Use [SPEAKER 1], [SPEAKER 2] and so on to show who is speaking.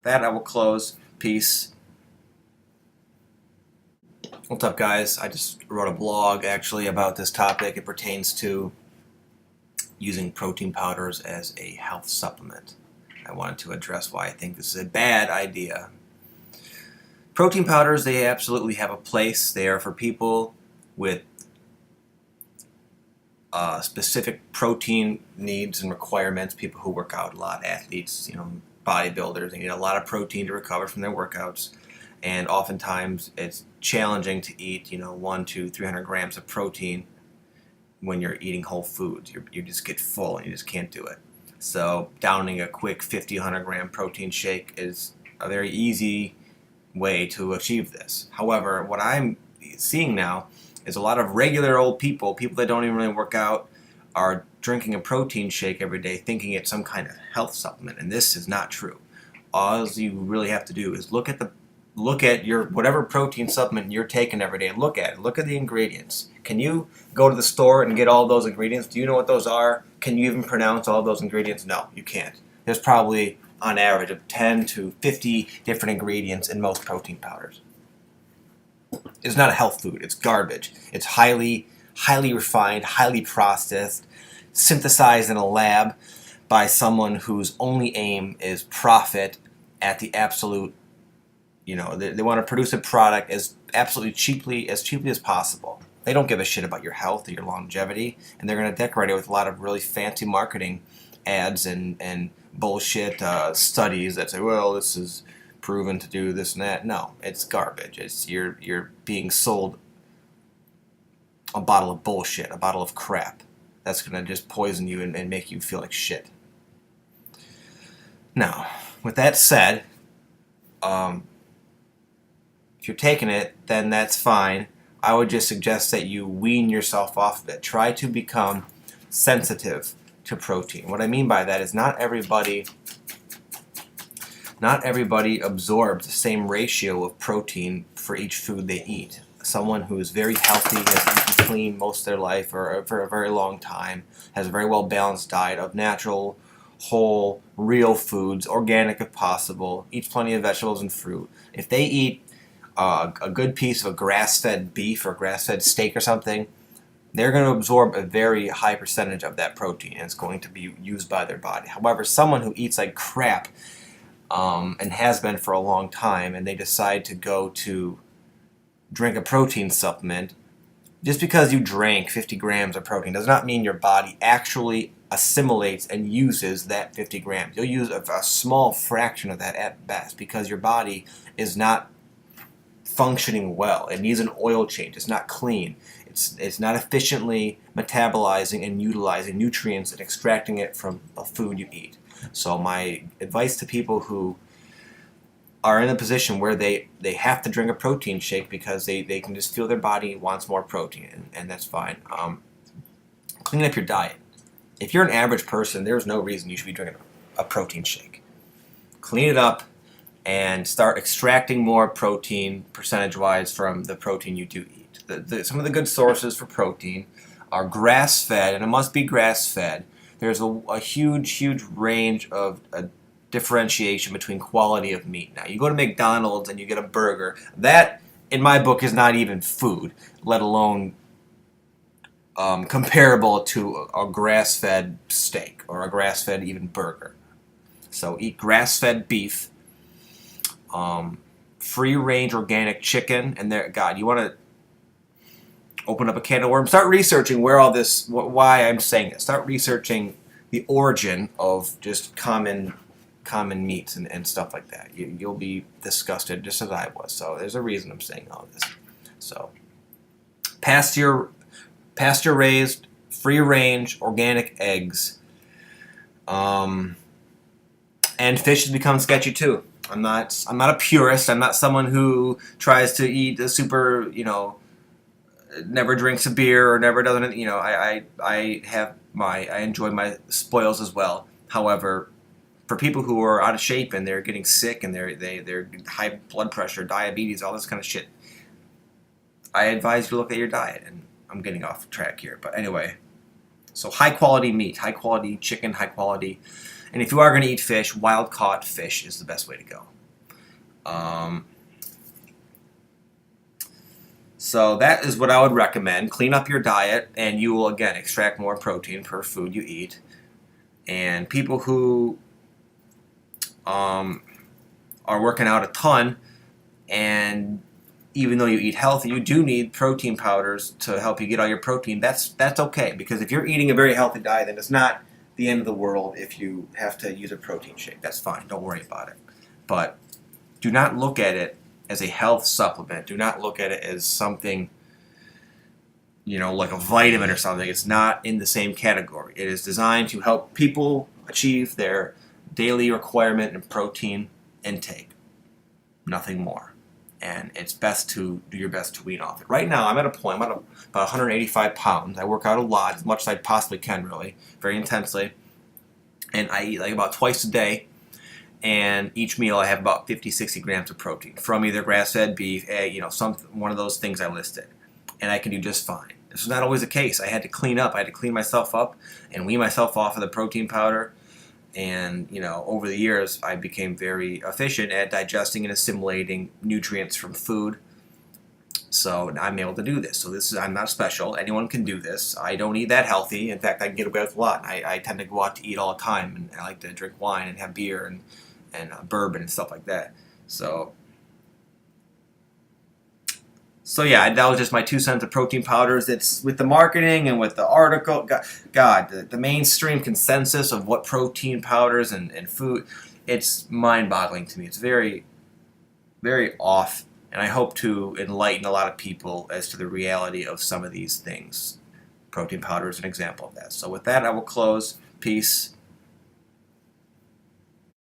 [SPEAKER 1] that, I will close. Peace. What's up, guys? I just wrote a blog actually about this topic. It pertains to using protein powders as a health supplement. I wanted to address why I think this is a bad idea. Protein powders, they absolutely have a place. They are for people with specific protein needs and requirements, people who work out a lot, athletes, bodybuilders. They need a lot of protein to recover from their workouts. And oftentimes it's challenging to eat, 1 to 300 grams of protein when you're eating whole foods. You just get full and you just can't do it. So downing a quick 50, 100 gram protein shake is a very easy way to achieve this. However, what I'm seeing now is a lot of regular old people that don't even really work out, are drinking a protein shake every day thinking it's some kind of health supplement, and this is not true. All you really have to do is look at your whatever protein supplement you're taking every day. Look at it. Look at the ingredients. Can you go to the store and get all those ingredients? Do you know what those are? Can you even pronounce all those ingredients? No, you can't. There's probably on average of 10 to 50 different ingredients in most protein powders. It's not a health food. It's garbage. It's highly refined, highly processed, synthesized in a lab by someone whose only aim is profit at the absolute. They want to produce a product as cheaply as possible. They don't give a shit about your health or your longevity, and they're going to decorate it with a lot of really fancy marketing ads and bullshit studies that say, well, this is proven to do this and that. No, it's garbage. It's you're being sold a bottle of bullshit, a bottle of crap. That's going to just poison you and make you feel like shit. Now, with that said, if you're taking it, then that's fine. I would just suggest that you wean yourself off of it. Try to become sensitive to protein. What I mean by that is not everybody absorbs the same ratio of protein for each food they eat. Someone who is very healthy, has eaten clean most of their life or for a very long time, has a very well balanced diet of natural, whole, real foods, organic if possible, eats plenty of vegetables and fruit. If they eat a good piece of a grass-fed beef or grass-fed steak or something, they're going to absorb a very high percentage of that protein, and it's going to be used by their body. However, someone who eats like crap and has been for a long time, and they decide to go to drink a protein supplement, just because you drank 50 grams of protein does not mean your body actually assimilates and uses that 50 grams. You'll use a small fraction of that at best because your body is not functioning well. It needs an oil change. It's not clean. It's not efficiently metabolizing and utilizing nutrients and extracting it from the food you eat. So my advice to people who are in a position where they have to drink a protein shake because they can just feel their body wants more protein, and that's fine. Clean up your diet. If you're an average person, there's no reason you should be drinking a protein shake. Clean it up and start extracting more protein percentage-wise from the protein you do eat. Some of the good sources for protein are grass-fed, and it must be grass-fed. There's a huge range of differentiation between quality of meat. Now, you go to McDonald's and you get a burger. That, in my book, is not even food, let alone comparable to a grass-fed steak or a grass-fed even burger. So eat grass-fed beef, free-range organic chicken, and God, you want to open up a can of worms. Start researching where all this, why I'm saying it. Start researching the origin of just common meats and stuff like that. You'll be disgusted just as I was. So there's a reason I'm saying all this. So pasture-raised, free-range, organic eggs, and fish has become sketchy too. I'm not a purist. I'm not someone who tries to eat a super, never drinks a beer or never does anything. I enjoy my spoils as well. However, for people who are out of shape and they're getting sick and they're high blood pressure, diabetes, all this kind of shit, I advise you to look at your diet. And I'm getting off track here, but anyway. So high quality meat, high quality chicken, high quality And if you are going to eat fish, wild-caught fish is the best way to go. So that is what I would recommend. Clean up your diet, and you will, again, extract more protein per food you eat. And people who are working out a ton, and even though you eat healthy, you do need protein powders to help you get all your protein. That's okay, because if you're eating a very healthy diet, then it's not the end of the world if you have to use a protein shake. That's fine. Don't worry about it. But do not look at it as a health supplement. Do not look at it as something, like a vitamin or something. It's not in the same category. It is designed to help people achieve their daily requirement in protein intake. Nothing more. And it's best to do your best to wean off it. Right now, I'm at a point, I'm at about 185 pounds. I work out a lot, as much as I possibly can, really, very intensely. And I eat like about twice a day. And each meal I have about 50, 60 grams of protein from either grass-fed beef, egg, one of those things I listed. And I can do just fine. This is not always the case. I had to clean up. I had to clean myself up and wean myself off of the protein powder. And, over the years, I became very efficient at digesting and assimilating nutrients from food. So I'm able to do this. So I'm not special. Anyone can do this. I don't eat that healthy. In fact, I can get away with a lot. I tend to go out to eat all the time, and I like to drink wine and have beer and bourbon and stuff like that. So yeah, that was just my 2 cents of protein powders. It's with the marketing and with the article, the mainstream consensus of what protein powders and food, it's mind-boggling to me. It's very, very off, and I hope to enlighten a lot of people as to the reality of some of these things. Protein powder is an example of that. So with that, I will close. Peace.